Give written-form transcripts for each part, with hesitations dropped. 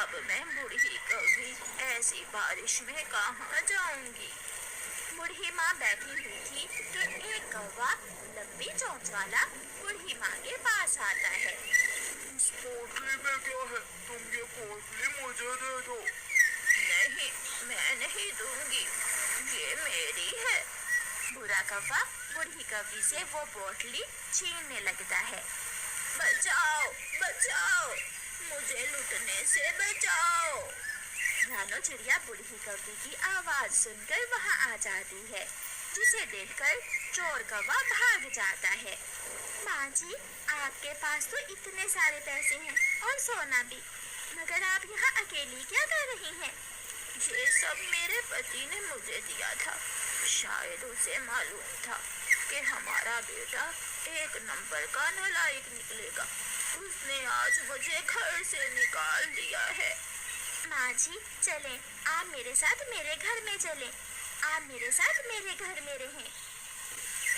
अब मैं बूढ़ी कभी ऐसी बारिश में कहाँ जाऊंगी। बूढ़ी माँ बैठी हुई थी तो एक कौवा लंबी चोंच वाला बूढ़ी माँ के पास आता है। इस पोटली में क्या है? तुम ये पोटली मुझे दे दो। नहीं, मैं नहीं दूंगी, ये मेरी है। बुरा कौवा बूढ़ी कौवी से वो पोटली छीनने लगता है। बचाओ बचाओ, मुझे लूटने से बचाओ। रानो चिड़िया बूढ़ी कौवी की आवाज सुनकर वहाँ आ जाती है, जिसे देखकर चोर कौवा भाग जाता है। माँ जी, आपके पास तो इतने सारे पैसे हैं और सोना भी, मगर आप यहाँ अकेली क्या कर रही हैं? ये सब मेरे पति ने मुझे दिया था। शायद उसे मालूम था कि हमारा बेटा एक नंबर का नालायक निकलेगा। उसने आज मुझे घर से निकाल दिया है। माँ जी, चलें, आप मेरे साथ मेरे घर में चलें। आप मेरे साथ मेरे घर में रहें।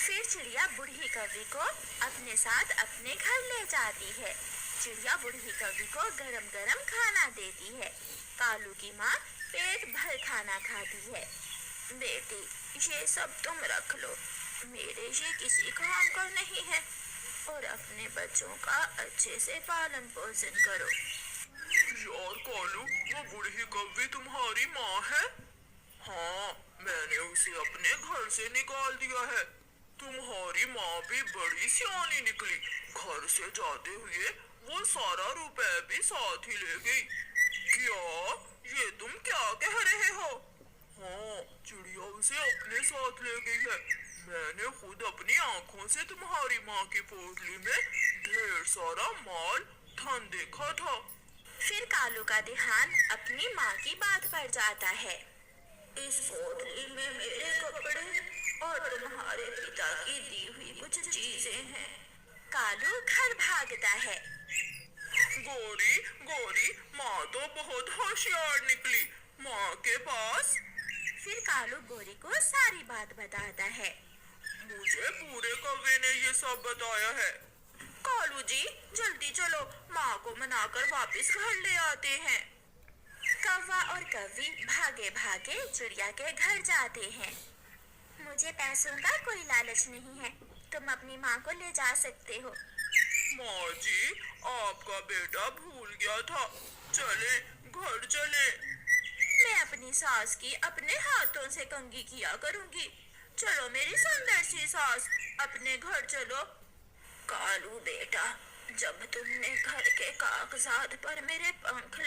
फिर चिड़िया बूढ़ी कौवी को अपने साथ अपने घर ले जाती है। चिड़िया बूढ़ी कौवी को गरम गरम खाना देती है। कालू की माँ पेट भर खाना खाती है। बेटी, ये सब तुम रख लो, मेरे ये किसी काम का नहीं है, और अपने बच्चों का अच्छे से पालन पोषण करो। यार कालू, वो बूढ़ी कौवी तुम्हारी माँ है? हाँ, मैंने उसे अपने घर से निकाल दिया है। तुम्हारी माँ भी बड़ी सियानी निकली। घर से जाते हुए वो सारा रुपए भी साथ ही ले गई। क्या? ये तुम क्या कह रहे हो? हाँ, चिड़िया उसे अपने साथ ले गई है। मैंने खुद अपनी आंखों से तुम्हारी माँ की पोटली में ढेर सारा माल धन देखा था। फिर कालू का ध्यान अपनी माँ की बात पर जाता है। इस पोटली में मेरे कपड़े और तुम्हारे पिता की दी हुई कुछ चीजें हैं। कालू घर भागता है। गोरी गोरी, माँ तो बहुत होशियार निकली। माँ के पास। फिर कालू गोरी को सारी बात बताता है। मुझे पूरे कौवे ने ये सब बताया है। कालू जी, जल्दी चलो, माँ को मनाकर वापस घर ले आते हैं। कौवा और कौवी भागे भागे चिड़िया के घर जाते हैं। मुझे पैसों का कोई लालच नहीं है, तुम अपनी माँ को ले जा सकते हो। माँ जी, आपका बेटा भूल गया था, चले घर चले। मैं अपनी सास की अपने हाथों से कंघी किया करूंगी। चलो मेरी सुंदर सी सास, अपने घर चलो। कालू बेटा, जब तुमने घर के कागजात पर मेरे पंख